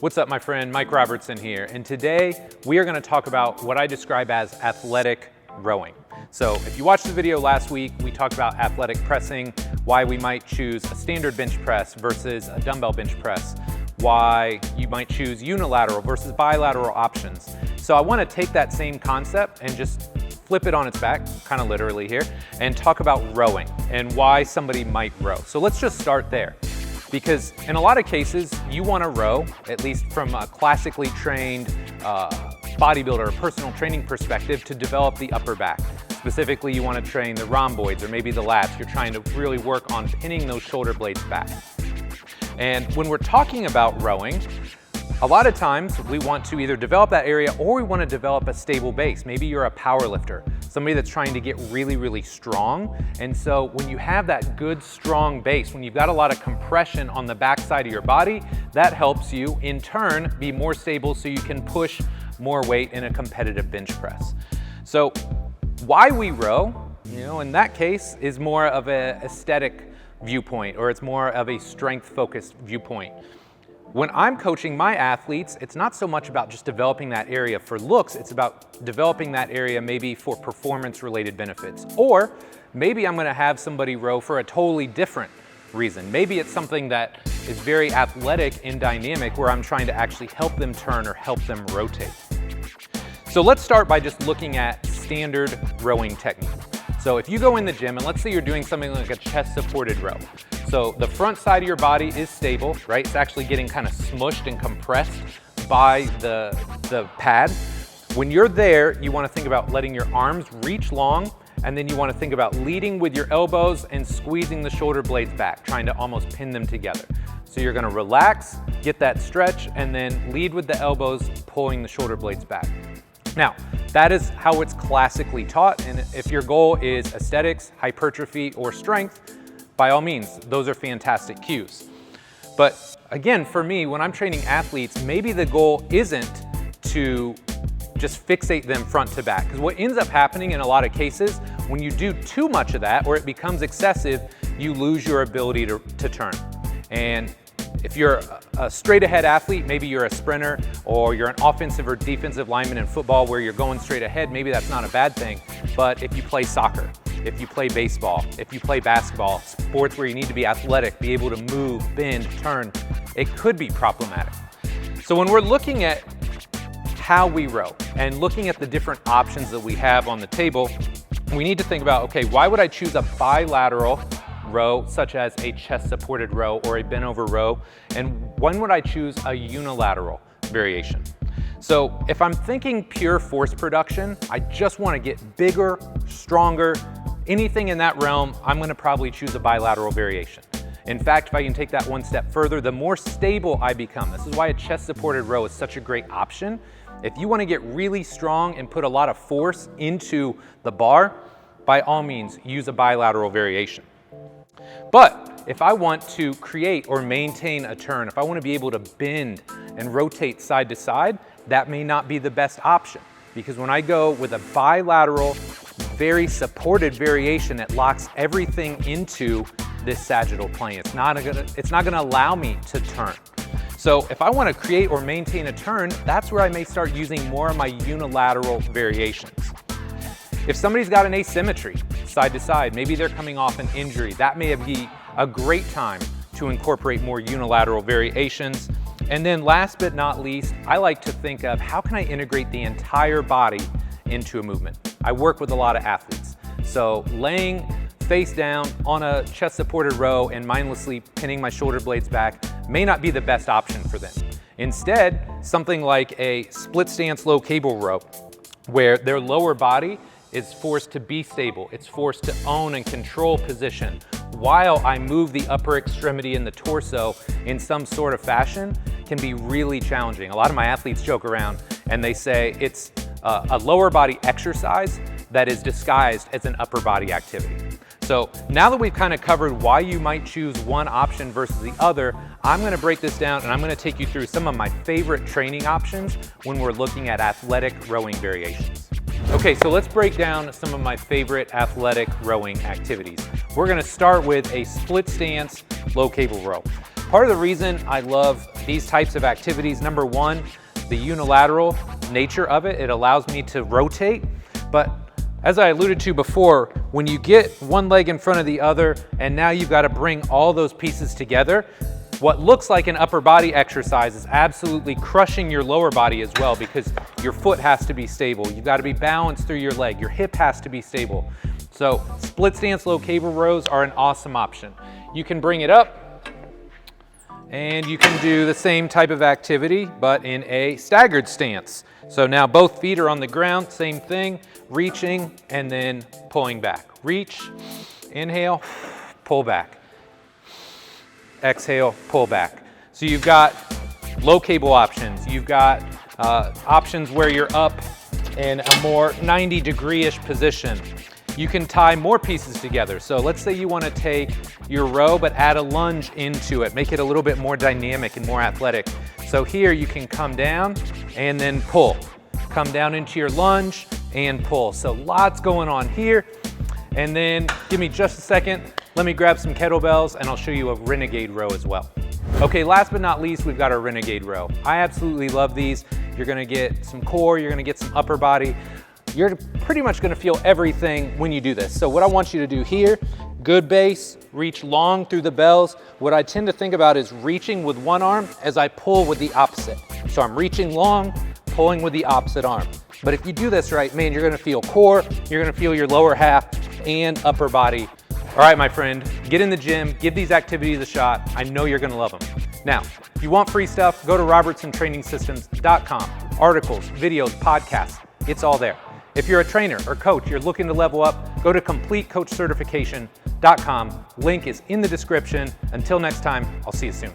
What's up, my friend? Mike Robertson here, and today we are going to talk about what I describe as athletic rowing. So if you watched the video last week, we talked about athletic pressing, why we might choose a standard bench press versus a dumbbell bench press, why you might choose unilateral versus bilateral options. So I want to take that same concept and just flip it on its back, kind of literally here, and talk about rowing and why somebody might row. So let's just start there. Because in a lot of cases, you want to row, at least from a classically trained bodybuilder or personal training perspective, to develop the upper back. Specifically, you want to train the rhomboids or maybe the lats. You're trying to really work on pinning those shoulder blades back. And when we're talking about rowing, a lot of times we want to either develop that area or we want to develop a stable base. Maybe you're a power lifter, somebody that's trying to get really, really strong. And so when you have that good, strong base, when you've got a lot of compression on the backside of your body, that helps you in turn be more stable so you can push more weight in a competitive bench press. So why we row, in that case is more of an aesthetic viewpoint, or it's more of a strength-focused viewpoint. When I'm coaching my athletes, it's not so much about just developing that area for looks, it's about developing that area maybe for performance-related benefits. Or maybe I'm gonna have somebody row for a totally different reason. Maybe it's something that is very athletic and dynamic where I'm trying to actually help them turn or help them rotate. So let's start by just looking at standard rowing technique. So if you go in the gym and let's say you're doing something like a chest-supported row. So the front side of your body is stable, right? It's actually getting kind of smushed and compressed by the pad. When you're there, you want to think about letting your arms reach long, and then you want to think about leading with your elbows and squeezing the shoulder blades back, trying to almost pin them together. So you're going to relax, get that stretch, and then lead with the elbows, pulling the shoulder blades back. Now, that is how it's classically taught, and if your goal is aesthetics, hypertrophy, or strength, by all means, those are fantastic cues. But again, for me, when I'm training athletes, maybe the goal isn't to just fixate them front to back. Because what ends up happening in a lot of cases, when you do too much of that or it becomes excessive, you lose your ability to turn. And if you're a straight ahead athlete, maybe you're a sprinter or you're an offensive or defensive lineman in football where you're going straight ahead, maybe that's not a bad thing. But if you play soccer, if you play baseball, if you play basketball, sports where you need to be athletic, be able to move, bend, turn, it could be problematic. So when we're looking at how we row and looking at the different options that we have on the table, we need to think about, okay, why would I choose a bilateral row such as a chest-supported row or a bent-over row, and when would I choose a unilateral variation? So if I'm thinking pure force production, I just want to get bigger, stronger, anything in that realm, I'm going to probably choose a bilateral variation. In fact, if I can take that one step further, the more stable I become. This is why a chest-supported row is such a great option. If you want to get really strong and put a lot of force into the bar, by all means, use a bilateral variation. But if I want to create or maintain a turn, if I want to be able to bend and rotate side to side, that may not be the best option. Because when I go with a bilateral, very supported variation, it locks everything into this sagittal plane. It's not gonna allow me to turn. So if I want to create or maintain a turn, that's where I may start using more of my unilateral variations. If somebody's got an asymmetry side to side, maybe they're coming off an injury, that may be a great time to incorporate more unilateral variations. And then last but not least, I like to think of how can I integrate the entire body into a movement. I work with a lot of athletes. So laying face down on a chest-supported row and mindlessly pinning my shoulder blades back may not be the best option for them. Instead, something like a split stance low cable row, where their lower body is forced to be stable. It's forced to own and control position while I move the upper extremity and the torso in some sort of fashion, can be really challenging. A lot of my athletes joke around and they say it's a lower body exercise that is disguised as an upper body activity. So now that we've kind of covered why you might choose one option versus the other, I'm going to break this down and I'm going to take you through some of my favorite training options when we're looking at athletic rowing variations. Okay, so let's break down some of my favorite athletic rowing activities. We're gonna start with a split stance low cable row. Part of the reason I love these types of activities, number one, the unilateral nature of it. It allows me to rotate, but as I alluded to before, when you get one leg in front of the other and now you've got to bring all those pieces together, what looks like an upper body exercise is absolutely crushing your lower body as well, because your foot has to be stable. You've got to be balanced through your leg. Your hip has to be stable. So split stance low cable rows are an awesome option. You can bring it up and you can do the same type of activity, but in a staggered stance. So now both feet are on the ground, same thing, reaching and then pulling back. Reach, inhale, pull back. Exhale, pull back. So you've got low cable options. You've got options where you're up in a more 90-degree-ish position. You can tie more pieces together. So let's say you want to take your row but add a lunge into it, make it a little bit more dynamic and more athletic. So here you can come down and then pull. Come down into your lunge and pull. So lots going on here. And then give me just a second. Let me grab some kettlebells and I'll show you a renegade row as well. Okay, last but not least, we've got our renegade row. I absolutely love these. You're gonna get some core, you're gonna get some upper body. You're pretty much gonna feel everything when you do this. So what I want you to do here, good base, reach long through the bells. What I tend to think about is reaching with one arm as I pull with the opposite. So I'm reaching long, pulling with the opposite arm. But if you do this right, man, you're gonna feel core, you're gonna feel your lower half and upper body. All right, my friend, get in the gym, give these activities a shot. I know you're gonna love them. Now, if you want free stuff, go to robertsontrainingsystems.com. Articles, videos, podcasts, it's all there. If you're a trainer or coach, you're looking to level up, go to completecoachcertification.com. Link is in the description. Until next time, I'll see you soon.